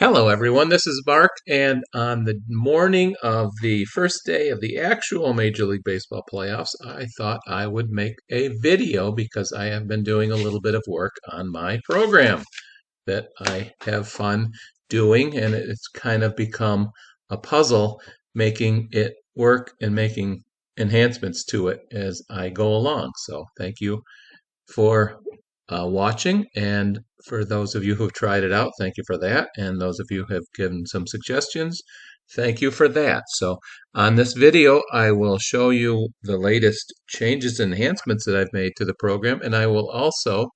Hello, everyone. This is Mark, and on the morning of the first day of the actual Major League Baseball playoffs, I thought I would make a video because I have been doing a little bit of work on my program that I have fun doing, and it's kind of become a puzzle making it work and making enhancements to it as I go along. So, thank you for watching. And for those of you who've tried it out, thank you for that. And those of you who have given some suggestions, thank you for that. So on this video, I will show you the latest changes and enhancements that I've made to the program. And I will also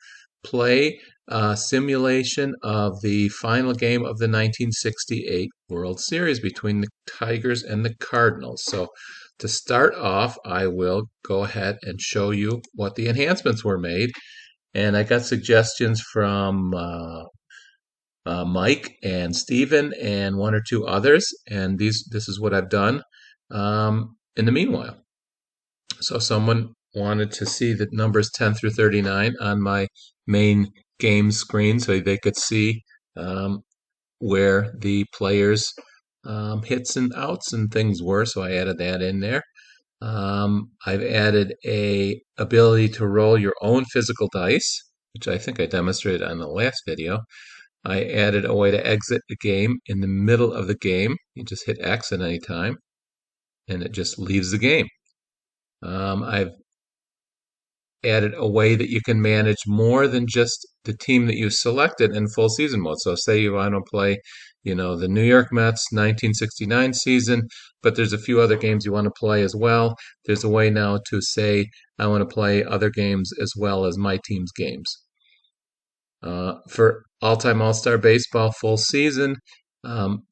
play a simulation of the final game of the 1968 World Series between the Tigers and the Cardinals. So to start off, I will go ahead and show you what the enhancements were made. And I got suggestions from Mike and Steven and one or two others. And this is what I've done in the meanwhile. So someone wanted to see the numbers 10 through 39 on my main game screen so they could see where the players' hits and outs and things were. So I added that in there. I've added a ability to roll your own physical dice, which I think I demonstrated on the last video. I added a way to exit a game in the middle of the game. You just hit X at any time, and it just leaves the game. I've added a way that you can manage more than just the team that you selected in full season mode. So say you want to play, the New York Mets 1969 season, but there's a few other games you want to play as well. There's a way now to say, I want to play other games as well as my team's games. For all-time All-Star Baseball full season,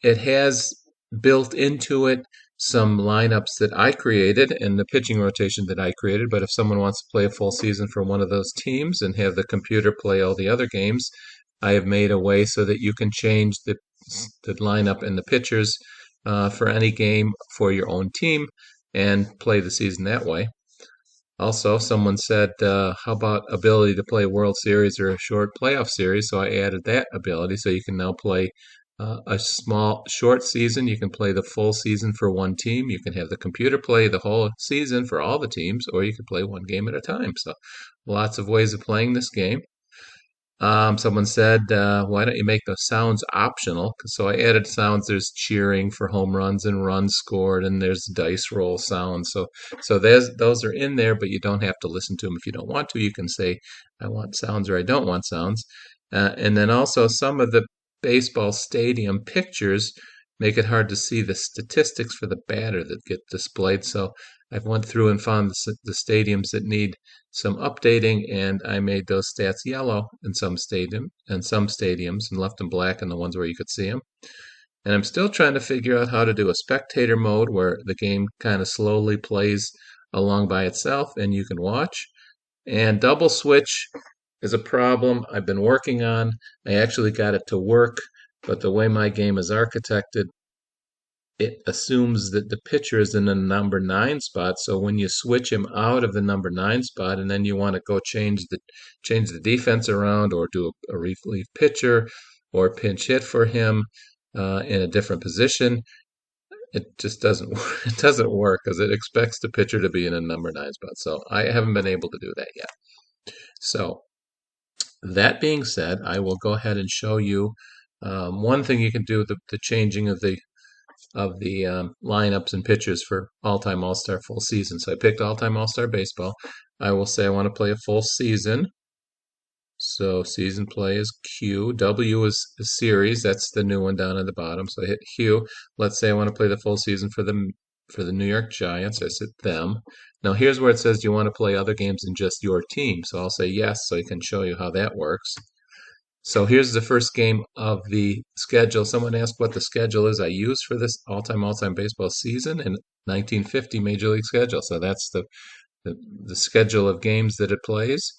it has built into it some lineups that I created and the pitching rotation that I created. But if someone wants to play a full season for one of those teams and have the computer play all the other games, I have made a way so that you can change the lineup and the pitchers for any game for your own team and play the season that way. Also, someone said, how about ability to play World Series or a short playoff series? So I added that ability. So you can now play a small, short season. You can play the full season for one team. You can have the computer play the whole season for all the teams, or you can play one game at a time. So lots of ways of playing this game. Someone said, why don't you make the sounds optional? So I added sounds. There's cheering for home runs and runs scored, and there's dice roll sounds. So those are in there, but you don't have to listen to them if you don't want to. You can say, I want sounds or I don't want sounds. And then also some of the baseball stadium pictures make it hard to see the statistics for the batter that get displayed. So I've went through and found the stadiums that need some updating, and I made those stats yellow in some stadiums and left them black in the ones where you could see them. And I'm still trying to figure out how to do a spectator mode where the game kind of slowly plays along by itself and you can watch. And double switch is a problem I've been working on. I actually got it to work, but the way my game is architected, it assumes that the pitcher is in the number 9 spot. So when you switch him out of the number 9 spot and then you want to go change the defense around or do a relief pitcher or pinch hit for him in a different position, it just doesn't it doesn't work because it expects the pitcher to be in a number 9 spot. So I haven't been able to do that yet. So that being said, I will go ahead and show you one thing you can do, the changing of the lineups and pitchers for all-time All-Star full season. So I picked all-time All-Star baseball. I will say I want to play a full season. So season play is Q. W is a series. That's the new one down at the bottom. So I hit Q. Let's say I want to play the full season for the New York Giants. I said them. Now here's where it says, do you want to play other games than just your team? So I'll say yes, so I can show you how that works. So here's the first game of the schedule. Someone asked what the schedule is I used for this all-time baseball season in 1950 Major League schedule. So that's the schedule of games that it plays.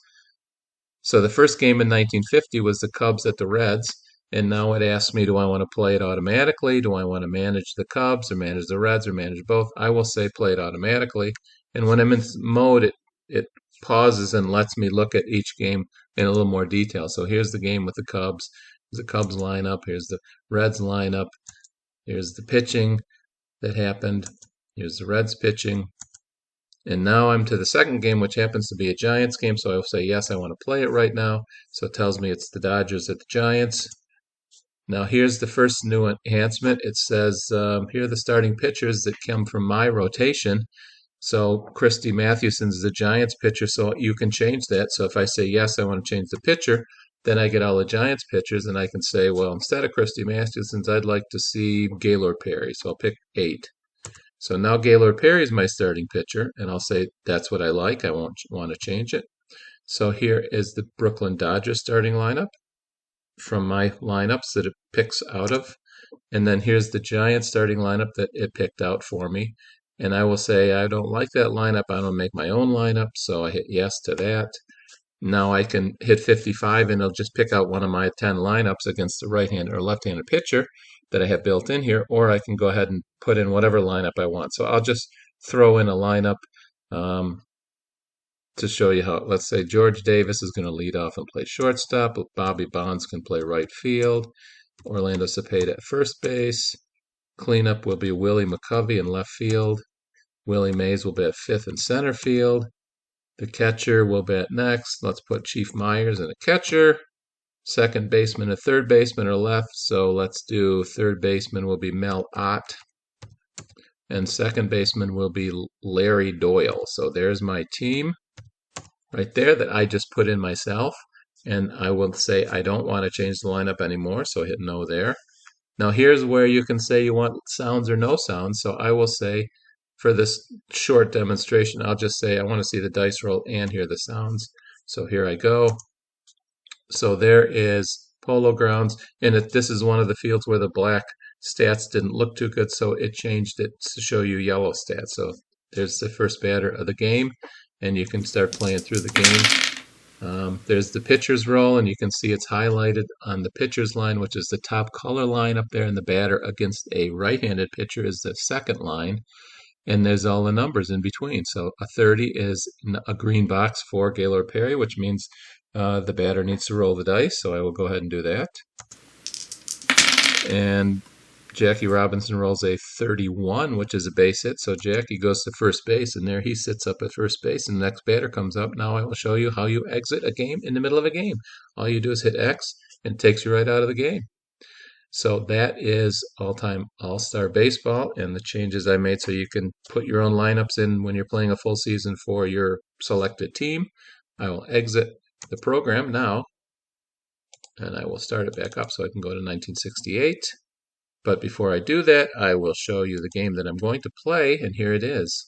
So the first game in 1950 was the Cubs at the Reds. And now it asks me, do I want to play it automatically? Do I want to manage the Cubs or manage the Reds or manage both? I will say play it automatically. And when I'm in mode, it pauses and lets me look at each game in a little more detail. So here's the game with the Cubs. the Cubs lineup. Here's the Reds lineup. Here's the pitching that happened. Here's the Reds pitching. And now I'm to the second game, which happens to be a Giants game. So I will say, yes, I want to play it right now. So it tells me it's the Dodgers at the Giants. Now here's the first new enhancement. It says, here are the starting pitchers that come from my rotation. So Christy Mathewson's the Giants pitcher, so you can change that. So if I say, yes, I want to change the pitcher, then I get all the Giants pitchers, and I can say, well, instead of Christy Mathewson's, I'd like to see Gaylord Perry. So I'll pick 8. So now Gaylord Perry is my starting pitcher, and I'll say that's what I like. I won't want to change it. So here is the Brooklyn Dodgers starting lineup from my lineups that it picks out of. And then here's the Giants starting lineup that it picked out for me. And I will say I don't like that lineup. I don't make my own lineup, so I hit yes to that. Now I can hit 55 and it'll just pick out one of my 10 lineups against the right-handed or left-handed pitcher that I have built in here, or I can go ahead and put in whatever lineup I want. So I'll just throw in a lineup to show you how. Let's say George Davis is going to lead off and play shortstop. Bobby Bonds can play right field. Orlando Cepeda at first base. Cleanup will be Willie McCovey in left field. Willie Mays will bat fifth and center field. The catcher will bat next. Let's put Chief Myers in a catcher. Second baseman and third baseman are left, so let's do third baseman will be Mel Ott. And second baseman will be Larry Doyle. So there's my team right there that I just put in myself. And I will say I don't want to change the lineup anymore, so hit no there. Now here's where you can say you want sounds or no sounds. So I will say for this short demonstration, I'll just say I want to see the dice roll and hear the sounds. So here I go. So there is Polo Grounds, and this is one of the fields where the black stats didn't look too good, so it changed it to show you yellow stats. So there's the first batter of the game, and you can start playing through the game. There's the pitcher's roll, and you can see it's highlighted on the pitcher's line, which is the top color line up there, and the batter against a right-handed pitcher is the second line, and there's all the numbers in between. So a 30 is a green box for Gaylord Perry, which means the batter needs to roll the dice, so I will go ahead and do that. And Jackie Robinson rolls a 31, which is a base hit. So Jackie goes to first base, and there he sits up at first base, and the next batter comes up. Now I will show you how you exit a game in the middle of a game. All you do is hit X, and it takes you right out of the game. So that is all-time All-Star Baseball and the changes I made so you can put your own lineups in when you're playing a full season for your selected team. I will exit the program now, and I will start it back up so I can go to 1968. But before I do that, I will show you the game that I'm going to play, and here it is.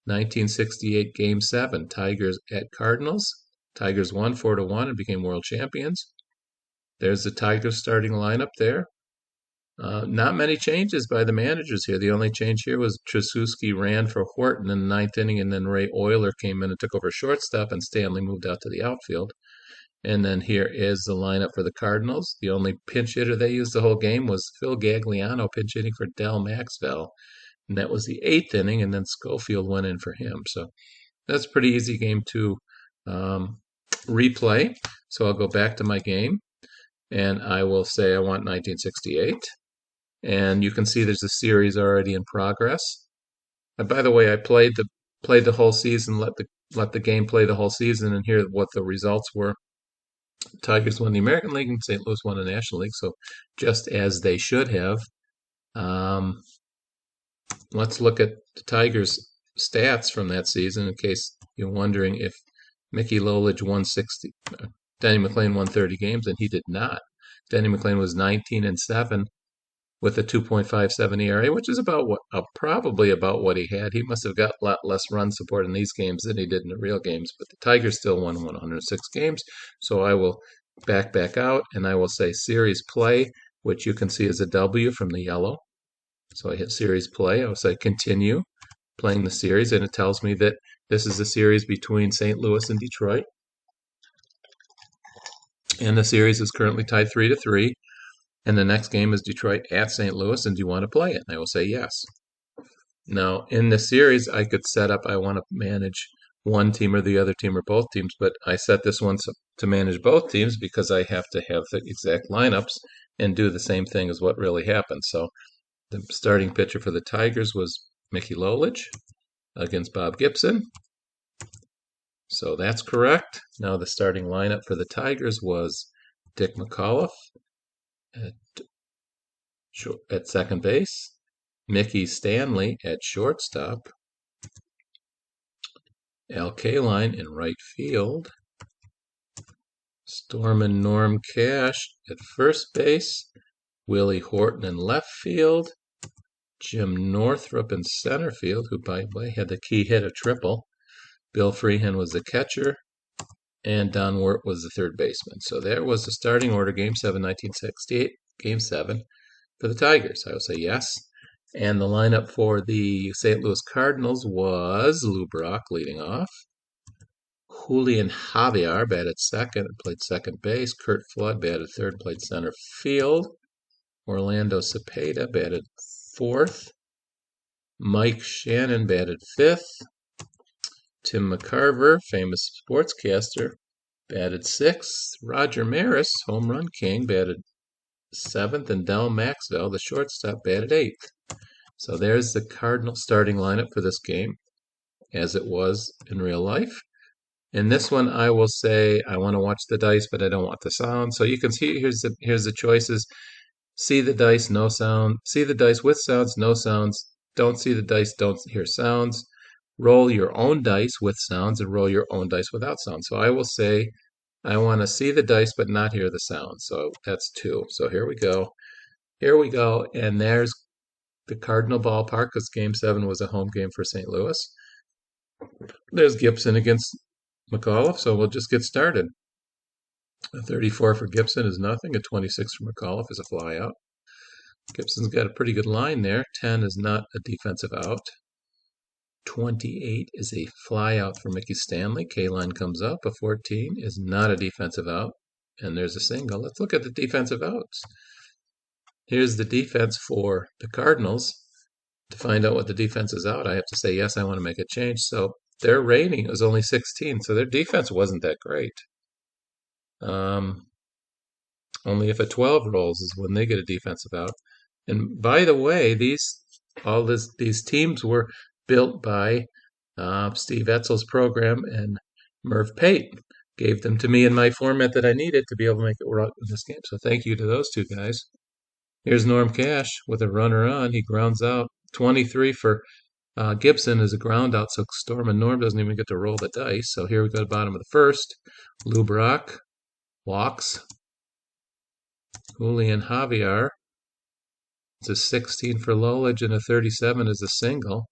1968 Game 7, Tigers at Cardinals. Tigers won 4-1 and became world champions. There's the Tigers starting lineup there. Not many changes by the managers here. The only change here was Tracewski ran for Horton in the ninth inning, and then Ray Oyler came in and took over shortstop, and Stanley moved out to the outfield. And then here is the lineup for the Cardinals. The only pinch hitter they used the whole game was Phil Gagliano pinch hitting for Del Maxwell. And that was the eighth inning, and then Schofield went in for him. So that's a pretty easy game to replay. So I'll go back to my game, and I will say I want 1968. And you can see there's a series already in progress. And by the way, I played the whole season, let the game play the whole season, and hear what the results were. Tigers won the American League and St. Louis won the National League, so just as they should have. Let's look at the Tigers' stats from that season in case you're wondering if Mickey Lolich won 60. Denny McLain won 30 games, and he did not. Denny McLain was 19-7 with a 2.57 ERA, which is probably about what he had. He must have got a lot less run support in these games than he did in the real games, but the Tigers still won 106 games. So I will back out, and I will say series play, which you can see is a W from the yellow. So I hit series play. I will say continue playing the series, and it tells me that this is a series between St. Louis and Detroit. And the series is currently tied 3-3. And the next game is Detroit at St. Louis, and do you want to play it? And I will say yes. Now, in this series, I could set up, I want to manage one team or the other team or both teams, but I set this one to manage both teams because I have to have the exact lineups and do the same thing as what really happened. So the starting pitcher for the Tigers was Mickey Lolich against Bob Gibson. So that's correct. Now the starting lineup for the Tigers was Dick McAuliffe at second base, Mickey Stanley at shortstop, Al Kaline in right field, Storm and Norm Cash at first base, Willie Horton in left field, Jim Northrup in center field, who by the way had the key hit a triple, Bill Freehan was the catcher, and Don Wirt was the third baseman. So there was the starting order, Game 7, 1968, Game 7 for the Tigers. I will say yes. And the lineup for the St. Louis Cardinals was Lou Brock leading off, Julian Javier batted second and played second base, Curt Flood batted third and played center field, Orlando Cepeda batted fourth, Mike Shannon batted fifth, Tim McCarver, famous sportscaster, batted sixth, Roger Maris, home run king, batted seventh, and Del Maxwell, the shortstop, batted eighth. So there's the Cardinal starting lineup for this game, as it was in real life. In this one, I will say I want to watch the dice, but I don't want the sound. So you can see here's the choices. See the dice, no sound. See the dice with sounds, no sounds. Don't see the dice, don't hear sounds. Roll your own dice with sounds and roll your own dice without sounds. So I will say I want to see the dice but not hear the sound. So that's 2. So here we go. Here we go. And there's the Cardinal ballpark because Game 7 was a home game for St. Louis. There's Gibson against McAuliffe, so we'll just get started. A 34 for Gibson is nothing. A 26 for McAuliffe is a fly out. Gibson's got a pretty good line there. 10 is not a defensive out. 28 is a fly out for Mickey Stanley. K-line comes up. A 14 is not a defensive out. And there's a single. Let's look at the defensive outs. Here's the defense for the Cardinals. To find out what the defense is out, I have to say, yes, I want to make a change. So their rating is only 16, so their defense wasn't that great. Only if a 12 rolls is when they get a defensive out. And by the way, these teams were built by Steve Etzel's program, and Merv Pate gave them to me in my format that I needed to be able to make it work in this game. So thank you to those two guys. Here's Norm Cash with a runner on. He grounds out. 23 for Gibson is a ground out, so Storm and Norm doesn't even get to roll the dice. So here we go to the bottom of the first. Lou Brock walks. Julian Javier. It's a 16 for Lolich, and a 37 is a single.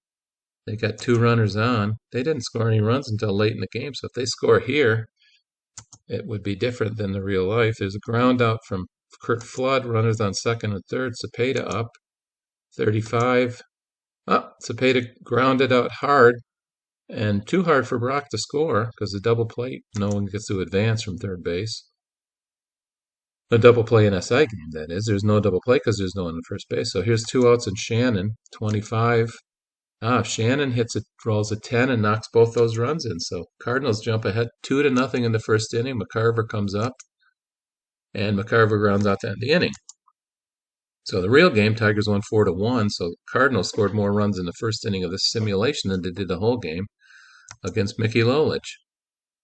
They got 2 runners on. They didn't score any runs until late in the game, so if they score here, it would be different than the real life. There's a ground out from Curt Flood, runners on second and third. Cepeda up. 35. Cepeda grounded out hard, and too hard for Brock to score because the double play, no one gets to advance from third base. A double play in SI game, that is. There's no double play because there's no one in first base. So here's 2 outs and Shannon, 25. Shannon rolls a 10 and knocks both those runs in. So Cardinals jump ahead 2-0 in the first inning. McCarver comes up, and McCarver grounds out to end the inning. So the real game, Tigers won 4-1. So Cardinals scored more runs in the first inning of this simulation than they did the whole game against Mickey Lolich.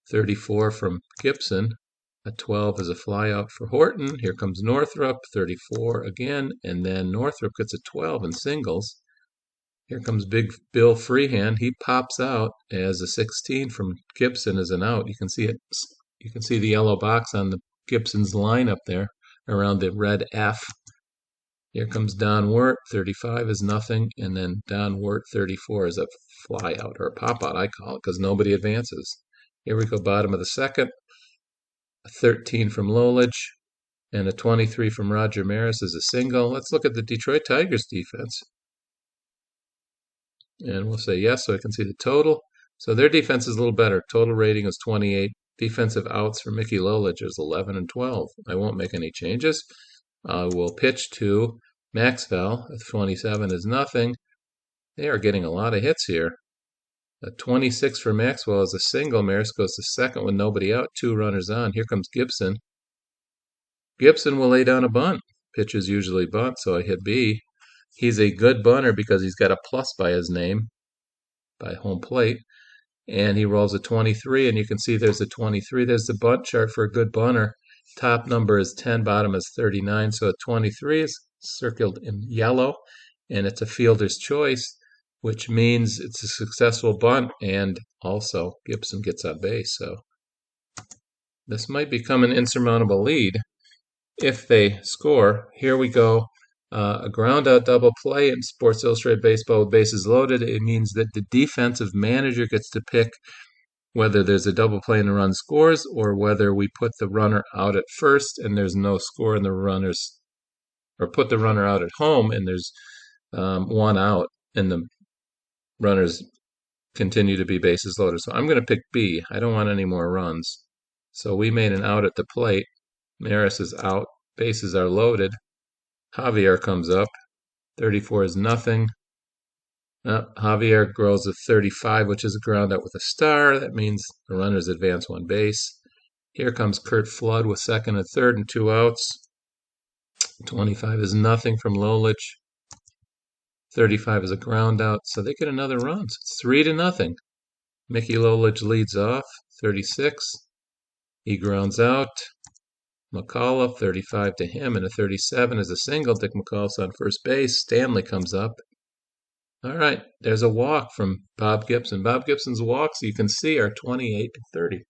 34 from Gibson. A 12 is a fly out for Horton. Here comes Northrup, 34 again, and then Northrup gets a 12 in singles. Here comes Big Bill Freehan. He pops out as a 16 from Gibson as an out. You can see it. You can see the yellow box on the Gibson's line up there around the red F. Here comes Don Wirt, 35 is nothing, and then Don Wirt, 34 is a fly out, or a pop out, I call it, because nobody advances. Here we go, bottom of the second. A 13 from Lolich, and a 23 from Roger Maris is a single. Let's look at the Detroit Tigers defense. And we'll say yes, so I can see the total. So their defense is a little better. Total rating is 28. Defensive outs for Mickey Lolich is 11 and 12. I won't make any changes. We'll pitch to Maxwell at 27 is nothing. They are getting a lot of hits here. A 26 for Maxwell is a single. Maris goes to second with nobody out. 2 runners on. Here comes Gibson. Gibson will lay down a bunt. Pitchers usually bunt, so I hit B. He's a good bunter because he's got a plus by his name, by home plate. And he rolls a 23, and you can see there's a 23. There's the bunt chart for a good bunter. Top number is 10, bottom is 39. So a 23 is circled in yellow, and it's a fielder's choice, which means it's a successful bunt, and also Gibson gets on base. So this might become an insurmountable lead if they score. Here we go. A ground-out double play in Sports Illustrated Baseball with bases loaded. It means that the defensive manager gets to pick whether there's a double play and the run scores, or whether we put the runner out at first and there's no score and the runners, or put the runner out at home and there's 1 out and the runners continue to be bases loaded. So I'm going to pick B. I don't want any more runs. So we made an out at the plate. Maris is out. Bases are loaded. Javier comes up. 34 is nothing. Javier grows to 35, which is a ground out with a star. That means the runners advance 1 base. Here comes Curt Flood with second and third and 2 outs. 25 is nothing from Lolich. 35 is a ground out, so they get another run. So it's 3-0. Mickey Lolich leads off. 36. He grounds out. McAuliffe, 35 to him, and a 37 is a single. Dick McAuliffe's on first base. Stanley comes up. All right, there's a walk from Bob Gibson. Bob Gibson's walks, you can see, are 28 to 30.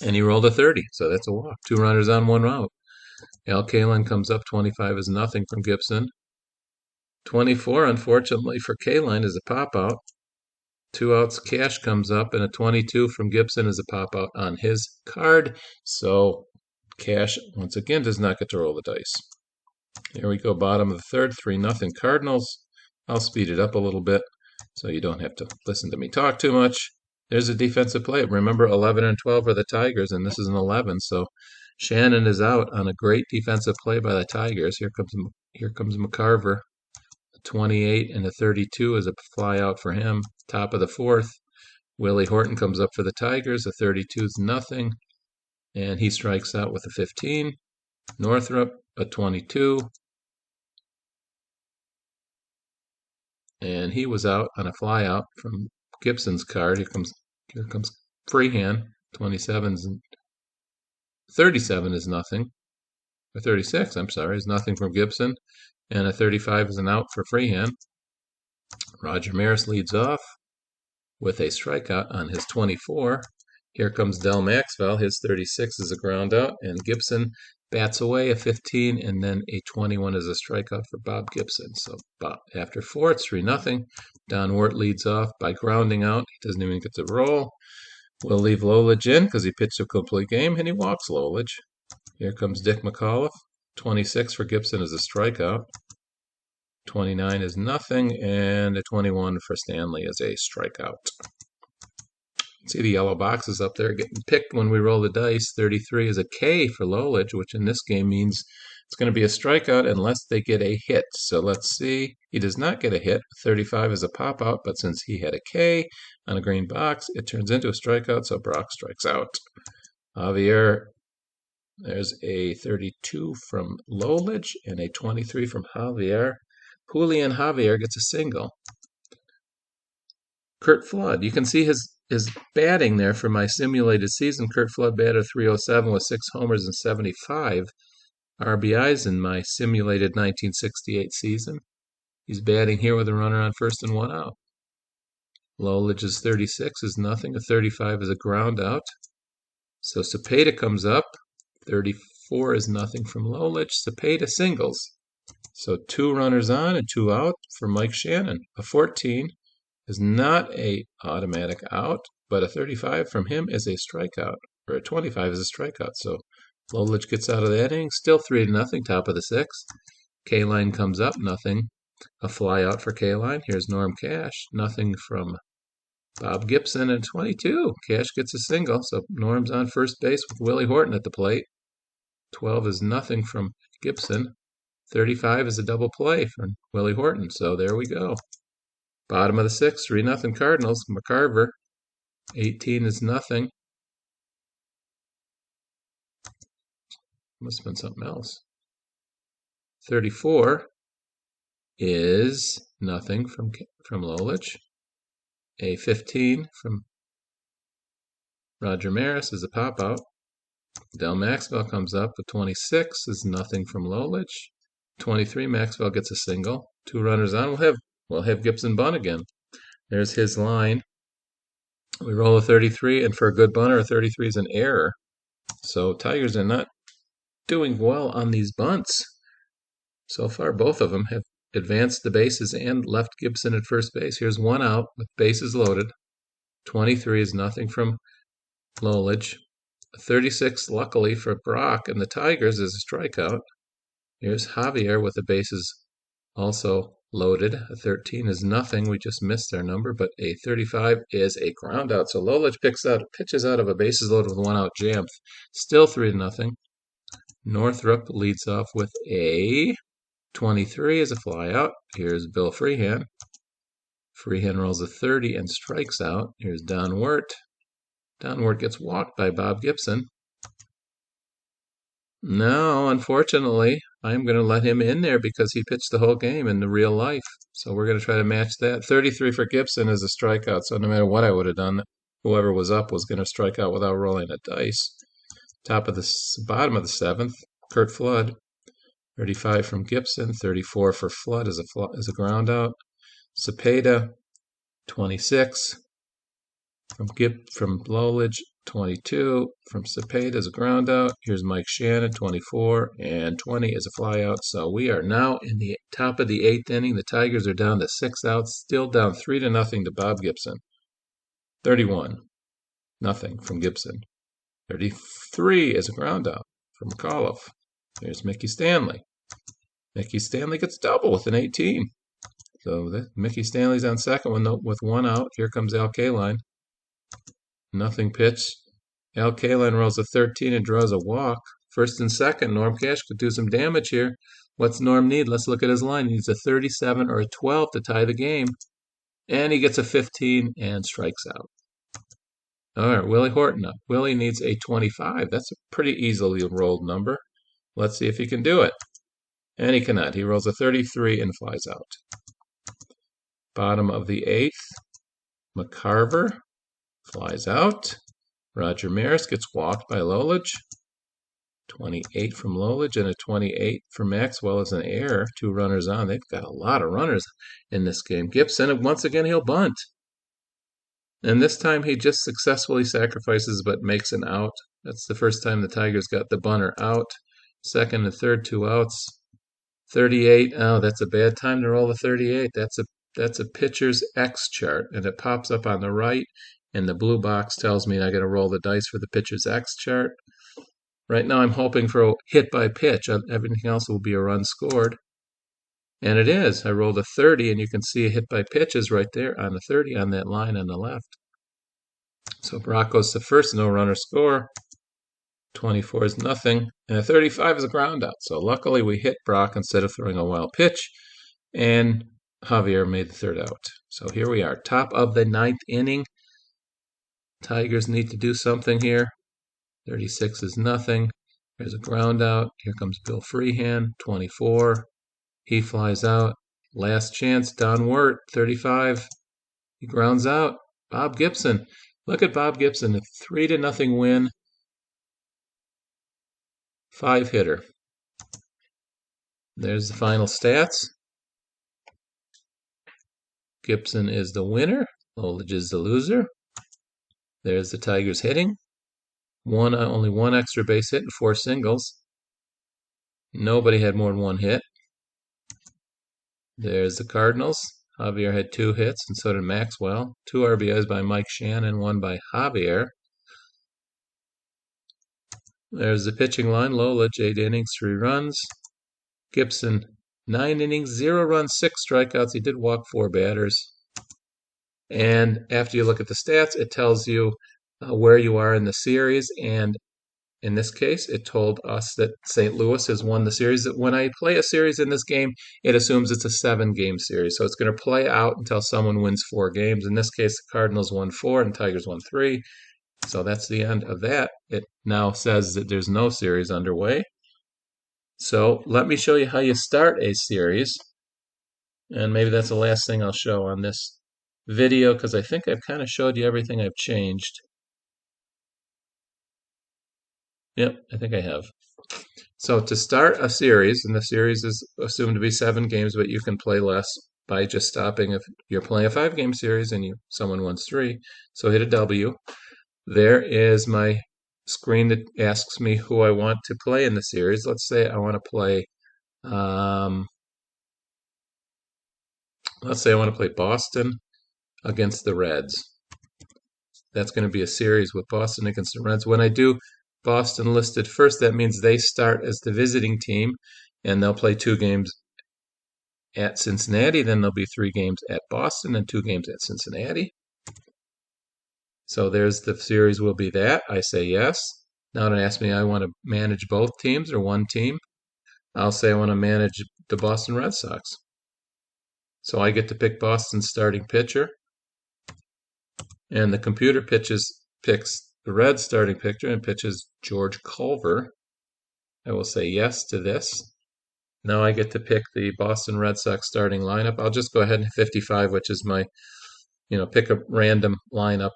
And he rolled a 30, so that's a walk. 2 runners on, 1 out. Al Kaline comes up. 25 is nothing from Gibson. 24, unfortunately for Kaline, is a pop-out. 2 outs. Cash comes up, and a 22 from Gibson is a pop-out on his card. So Cash, once again, does not get to roll the dice. Here we go, bottom of the third, 3-0 Cardinals. I'll speed it up a little bit so you don't have to listen to me talk too much. There's a defensive play. Remember, 11 and 12 are the Tigers, and this is an 11. So Shannon is out on a great defensive play by the Tigers. Here comes McCarver. A 28 and a 32 is a fly out for him. Top of the fourth, Willie Horton comes up for the Tigers. A 32 is nothing, and he strikes out with a 15. Northrup, a 22. And he was out on a fly out from Gibson's card. Here comes Freehan. 37 is nothing. Or 36, I'm sorry, is nothing from Gibson. And a 35 is an out for Freehan. Roger Maris leads off with a strikeout on his 24. Here comes Del Maxwell. His 36 is a ground out, and Gibson bats away a 15, and then a 21 is a strikeout for Bob Gibson. So after 4, it's 3-0. Don Wart leads off by grounding out. He doesn't even get to roll. We'll leave Lolich in because he pitched a complete game, and he walks Lolich. Here comes Dick McAuliffe. 26 for Gibson is a strikeout. 29 is nothing, and a 21 for Stanley is a strikeout. See the yellow boxes up there getting picked when we roll the dice. 33 is a K for Lolich, which in this game means it's going to be a strikeout unless they get a hit. So let's see. He does not get a hit. 35 is a pop-out, but since he had a K on a green box, it turns into a strikeout, so Brock strikes out. Javier, there's a 32 from Lolich and a 23 from Javier. Julian Javier gets a single. Curt Flood, you can see his batting there for my simulated season. Curt Flood batted .307 with 6 homers and 75 RBIs in my simulated 1968 season. He's batting here with a runner on first and 1 out. Lolich's 36 is nothing. A 35 is a ground out. So Cepeda comes up. 34 is nothing from Lolich. Cepeda singles. So 2 runners on and 2 out for Mike Shannon. A 14 is not a automatic out, but a 35 from him is a strikeout, or a 25 is a strikeout. So Lolich gets out of that inning, still 3-0, top of the 6th. Kaline comes up, nothing. A fly out for Kaline. Here's Norm Cash, nothing from Bob Gibson, and 22. Cash gets a single, so Norm's on first base with Willie Horton at the plate. 12 is nothing from Gibson. 35 is a double play from Willie Horton, so there we go. Bottom of the sixth, 3-0 Cardinals. McCarver, 18 is nothing. Must have been something else. 34 is nothing from Lolich. A 15 from Roger Maris is a pop-out. Del Maxwell comes up. The 26 is nothing from Lolich. 23, Maxwell gets a single. 2 runners on. We'll have Gibson bunt again. There's his line. We roll a 33, and for a good bunter, a 33 is an error. So Tigers are not doing well on these bunts. So far, both of them have advanced the bases and left Gibson at first base. Here's 1 out with bases loaded. 23 is nothing from Lolich. 36, luckily for Brock and the Tigers, is a strikeout. Here's Javier with the bases also loaded. A 13 is nothing. We just missed our number, but a 35 is a ground out. So Lolich pitches out of a bases loaded with 1 out jam. Still 3-0. Northrup leads off with a 23 is a fly out. Here's Bill Freehan. Freehan rolls a 30 and strikes out. Here's Don Wirt. Don Wirt gets walked by Bob Gibson. No, unfortunately, I'm going to let him in there because he pitched the whole game in the real life. So we're going to try to match that. 33 for Gibson is a strikeout. So no matter what I would have done, whoever was up was going to strike out without rolling a dice. Bottom of the seventh, Kurt Flood. 35 from Gibson. 34 for Flood is a ground out. Cepeda, 26 from Lolich. 22 from Cepeda is a ground out. Here's Mike Shannon, 24, and 20 is a fly out. So we are now in the top of the 8th inning. The Tigers are down to 6 outs, still down 3-0 to Bob Gibson. 31, nothing from Gibson. 33 is a ground out from McAuliffe. Here's Mickey Stanley. Mickey Stanley gets double with an 18. So Mickey Stanley's on second with 1 out. Here comes Al Kaline. Nothing pitch. Al Kaline rolls a 13 and draws a walk. First and second, Norm Cash could do some damage here. What's Norm need? Let's look at his line. He needs a 37 or a 12 to tie the game. And he gets a 15 and strikes out. All right, Willie Horton up. Willie needs a 25. That's a pretty easily rolled number. Let's see if he can do it. And he cannot. He rolls a 33 and flies out. Bottom of the 8th, McCarver flies out. Roger Maris gets walked by Lolich. 28 from Lolich and a 28 for Maxwell is an error. 2 runners on. They've got a lot of runners in this game. Gibson, once again, he'll bunt. And this time he just successfully sacrifices but makes an out. That's the first time the Tigers got the bunter out. Second and third, 2 outs. 38. Oh, that's a bad time to roll the 38. That's a pitcher's X chart, and it pops up on the right. And the blue box tells me I got to roll the dice for the pitcher's X chart. Right now I'm hoping for a hit by pitch. Everything else will be a run scored. And it is. I rolled a 30, and you can see a hit by pitch is right there on the 30 on that line on the left. So Brock goes to first, no runner score. 24 is nothing. And a 35 is a ground out. So luckily we hit Brock instead of throwing a wild pitch. And Javier made the 3rd out. So here we are, top of the 9th inning. Tigers need to do something here. 36 is nothing. There's a ground out. Here comes Bill Freehan, 24. He flies out. Last chance, Don Wirt, 35. He grounds out. Bob Gibson. Look at Bob Gibson, a 3-0 win. 5-hitter. There's the final stats. Gibson is the winner. Lolich is the loser. There's the Tigers hitting. Only 1 extra base hit and 4 singles. Nobody had more than 1 hit. There's the Cardinals. Javier had 2 hits, and so did Maxwell. 2 RBIs by Mike Shannon, 1 by Javier. There's the pitching line. Lolich, 8 innings, 3 runs. Gibson, 9 innings, 0 runs, 6 strikeouts. He did walk 4 batters. And after you look at the stats, it tells you where you are in the series. And In this case, it told us that St. Louis has won the series. When I play a series in this game, it assumes it's a 7-game series. So it's going to play out until someone wins 4 games. In this case, the Cardinals won 4 and Tigers won 3. So that's the end of that. It now says that there's no series underway. So let me show you how you start a series. And maybe that's the last thing I'll show on this video, because I think I've kind of showed you everything I've changed. Yep, I think I have. So to start a series, and the series is assumed to be 7 games, but you can play less by just stopping if you're playing a 5-game series and someone wins 3. So hit a W. There is my screen that asks me who I want to play in the series. Let's say I want to play, Boston against the Reds. That's going to be a series with Boston against the Reds. When I do Boston listed first, that means they start as the visiting team, and they'll play 2 games at Cincinnati. Then there'll be 3 games at Boston and 2 games at Cincinnati. So there's the series will be that. I say yes. Now it asks me I want to manage both teams or one team. I'll say I want to manage the Boston Red Sox. So I get to pick Boston's starting pitcher. And the computer picks the Reds starting pitcher and pitches George Culver. I will say yes to this. Now I get to pick the Boston Red Sox starting lineup. I'll just go ahead and 55, which is my, pick a random lineup.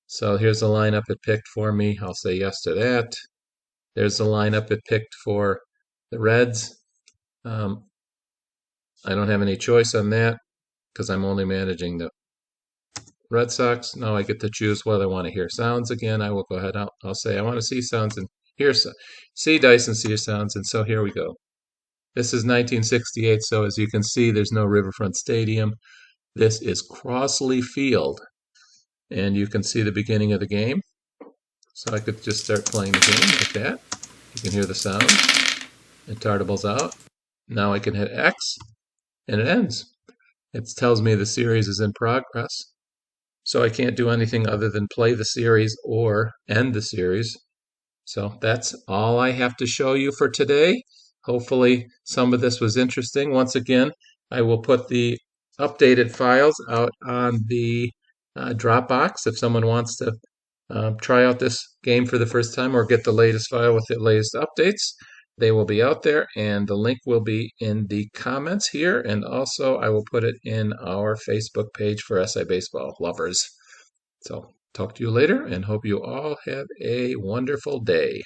So here's the lineup it picked for me. I'll say yes to that. There's the lineup it picked for the Reds. I don't have any choice on that because I'm only managing the Red Sox. Now I get to choose whether I want to hear sounds again. I will go ahead. I'll say I want to see sounds and see dice and see sounds. And so here we go. This is 1968, so as you can see, there's no Riverfront Stadium. This is Crossley Field, and you can see the beginning of the game. So I could just start playing the game like that. You can hear the sound. It tartables out. Now I can hit X, and it ends. It tells me the series is in progress. So I can't do anything other than play the series or end the series. So that's all I have to show you for today. Hopefully some of this was interesting. Once again, I will put the updated files out on the Dropbox if someone wants to try out this game for the first time or get the latest file with the latest updates. They will be out there, and the link will be in the comments here, and also I will put it in our Facebook page for SI Baseball lovers. So talk to you later, and hope you all have a wonderful day.